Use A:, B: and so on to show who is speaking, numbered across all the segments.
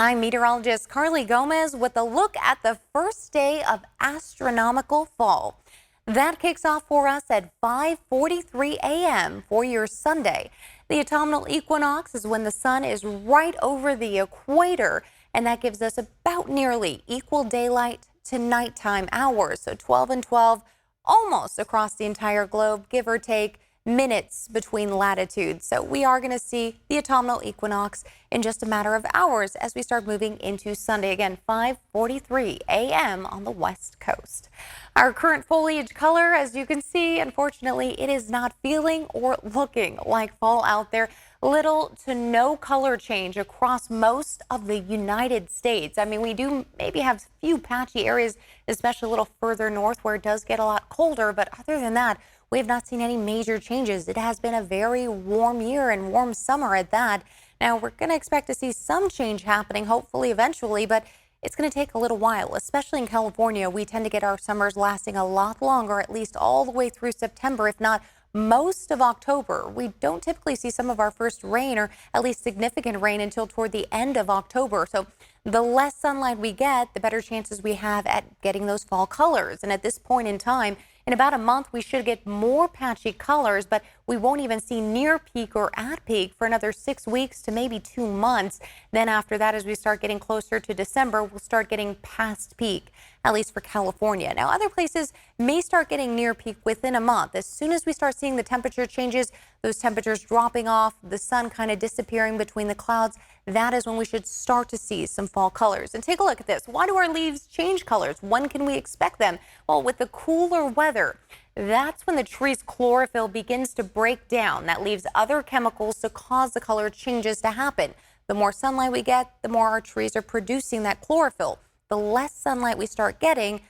A: I'm meteorologist Carley Gomez with a look at the first day of astronomical fall. That kicks off for us at 5:43 a.m. for your Sunday. The autumnal equinox is when the sun is right over the equator, and that gives us about nearly equal daylight to nighttime hours. So 12 and 12 almost across the entire globe, give or take minutes between latitudes. So we are going to see the autumnal equinox in just a matter of hours as we start moving into Sunday. Again, 5:43 a.m. on the west coast. Our current foliage color, as you can see, unfortunately, it is not feeling or looking like fall out there. Little to no color change across most of the United States. I mean, we do maybe have a few patchy areas, especially a little further north where it does get a lot colder. But other than that, we have not seen any major changes. It has been a very warm year and warm summer at that. Now, we're going to expect to see some change happening, hopefully eventually, but it's going to take a little while, especially in California. We tend to get our summers lasting a lot longer, at least all the way through September, if not most of October. We don't typically see some of our first rain, or at least significant rain, until toward the end of October. So the less sunlight we get, the better chances we have at getting those fall colors. And at this point in time, in about a month, we should get more patchy colors, but we won't even see near peak or at peak for another 6 weeks to maybe 2 months. Then after that, as we start getting closer to December, we'll start getting past peak, at least for California. Now, other places may start getting near peak within a month. As soon as we start seeing the temperature changes, those temperatures dropping off, the sun kind of disappearing between the clouds, that is when we should start to see some fall colors. And take a look at this. Why do our leaves change colors? When can we expect them? Well, with the cooler weather, that's when the tree's chlorophyll begins to break down. That leaves other chemicals to cause the color changes to happen. The more sunlight we get, the more our trees are producing that chlorophyll. The less sunlight we start getting,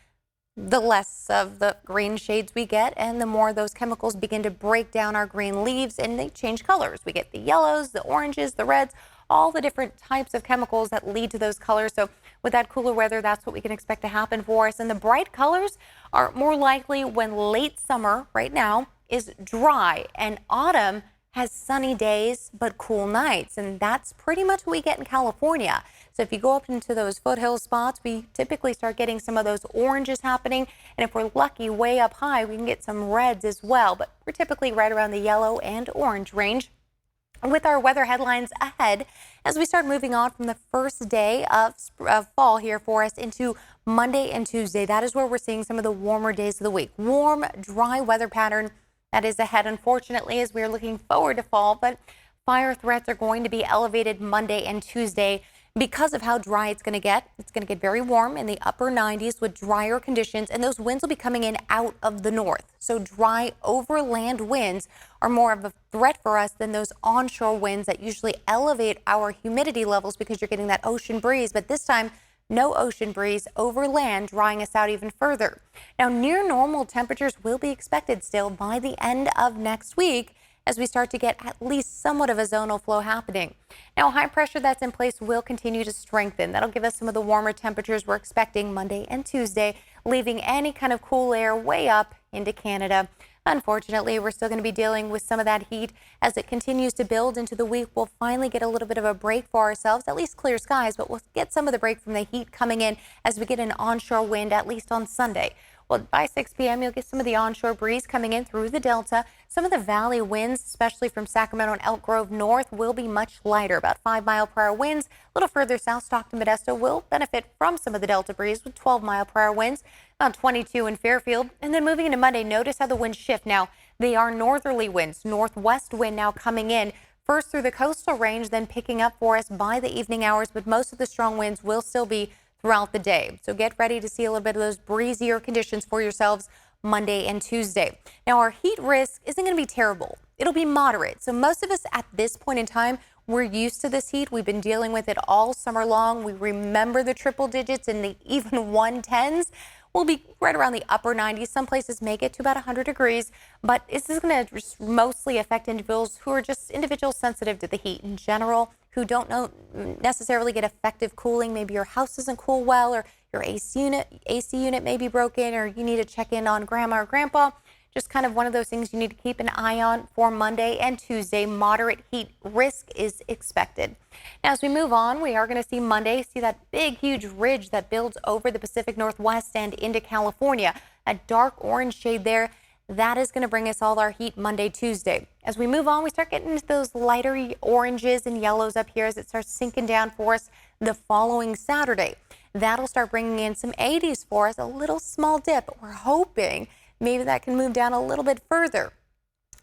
A: the less of the green shades we get, and the more those chemicals begin to break down our green leaves, and they change colors. We get the yellows, the oranges, the reds, all the different types of chemicals that lead to those colors. So with that cooler weather, that's what we can expect to happen for us. And the bright colors are more likely when late summer right now is dry and autumn has sunny days but cool nights. And that's pretty much what we get in California. So if you go up into those foothill spots, we typically start getting some of those oranges happening. And if we're lucky, way up high, we can get some reds as well. But we're typically right around the yellow and orange range. With our weather headlines ahead, as we start moving on from the first day of fall here for us into Monday and Tuesday, that is where we're seeing some of the warmer days of the week. Warm, dry weather pattern that is ahead, unfortunately, as we are looking forward to fall. But fire threats are going to be elevated Monday and Tuesday because of how dry it's going to get. It's going to get very warm in the upper 90s with drier conditions, and those winds will be coming in out of the north. So dry overland winds are more of a threat for us than those onshore winds that usually elevate our humidity levels because you're getting that ocean breeze. But this time, no ocean breeze over land, drying us out even further. Now, near normal temperatures will be expected still by the end of next week, as we start to get at least somewhat of a zonal flow happening. Now, high pressure that's in place will continue to strengthen. That'll give us some of the warmer temperatures we're expecting Monday and Tuesday, leaving any kind of cool air way up into Canada. Unfortunately, we're still going to be dealing with some of that heat as it continues to build into the week. We'll finally get a little bit of a break for ourselves, at least clear skies, but we'll get some of the break from the heat coming in as we get an onshore wind, at least on Sunday. Well, by 6 p.m., you'll get some of the onshore breeze coming in through the Delta. Some of the valley winds, especially from Sacramento and Elk Grove north, will be much lighter, about 5-mile-per-hour winds. A little further south, Stockton, Modesto will benefit from some of the Delta breeze with 12-mile-per-hour winds, about 22 in Fairfield. And then moving into Monday, notice how the winds shift. Now, they are northerly winds, northwest wind now coming in first through the coastal range, then picking up for us by the evening hours. But most of the strong winds will still be throughout the day. So get ready to see a little bit of those breezier conditions for yourselves Monday and Tuesday. Now, our heat risk isn't going to be terrible. It'll be moderate. So most of us at this point in time, we're used to this heat. We've been dealing with it all summer long. We remember the triple digits and the even 110s. We'll be right around the upper 90s. Some places may get to about 100 degrees, but this is going to mostly affect individuals who are just individuals sensitive to the heat in general, who don't necessarily get effective cooling. Maybe your house doesn't cool well, or your AC unit may be broken, or you need to check in on grandma or grandpa. Just kind of one of those things you need to keep an eye on for Monday and Tuesday. Moderate heat risk is expected. Now, as we move on, we are going to see Monday, see that big, huge ridge that builds over the Pacific Northwest and into California. A dark orange shade there. That is going to bring us all our heat Monday, Tuesday. As we move on, we start getting into those lighter oranges and yellows up here as it starts sinking down for us the following Saturday. That'll start bringing in some 80s for us, a little small dip. We're hoping maybe that can move down a little bit further.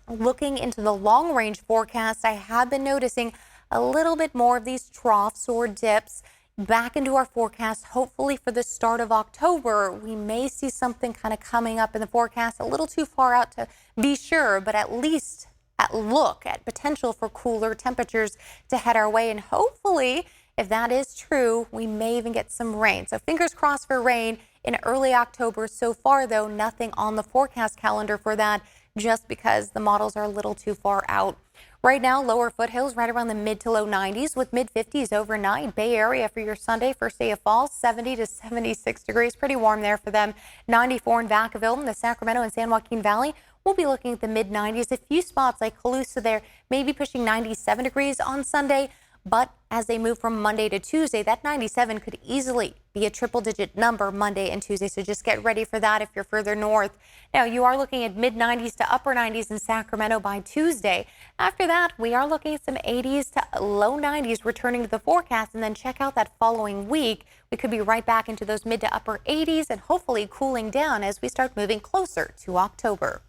A: Looking into the long range forecast, I have been noticing a little bit more of these troughs or dips back into our forecast. Hopefully for the start of October, we may see something kind of coming up in the forecast, a little too far out to be sure, but at least look at potential for cooler temperatures to head our way. And hopefully, if that is true, we may even get some rain. So fingers crossed for rain in early October. So far, though, nothing on the forecast calendar for that, just because the models are a little too far out. Right now, lower foothills right around the mid to low 90s with mid 50s overnight. Bay Area for your Sunday, first day of fall, 70 to 76 degrees. Pretty warm there for them. 94 in Vacaville, and the Sacramento and San Joaquin Valley. We'll be looking at the mid 90s. A few spots like Calusa there, maybe pushing 97 degrees on Sunday. But as they move from Monday to Tuesday, that 97 could easily be a triple-digit number Monday and Tuesday. So just get ready for that if you're further north. Now, you are looking at mid-90s to upper 90s in Sacramento by Tuesday. After that, we are looking at some 80s to low 90s returning to the forecast. And then check out that following week. We could be right back into those mid to upper 80s and hopefully cooling down as we start moving closer to October.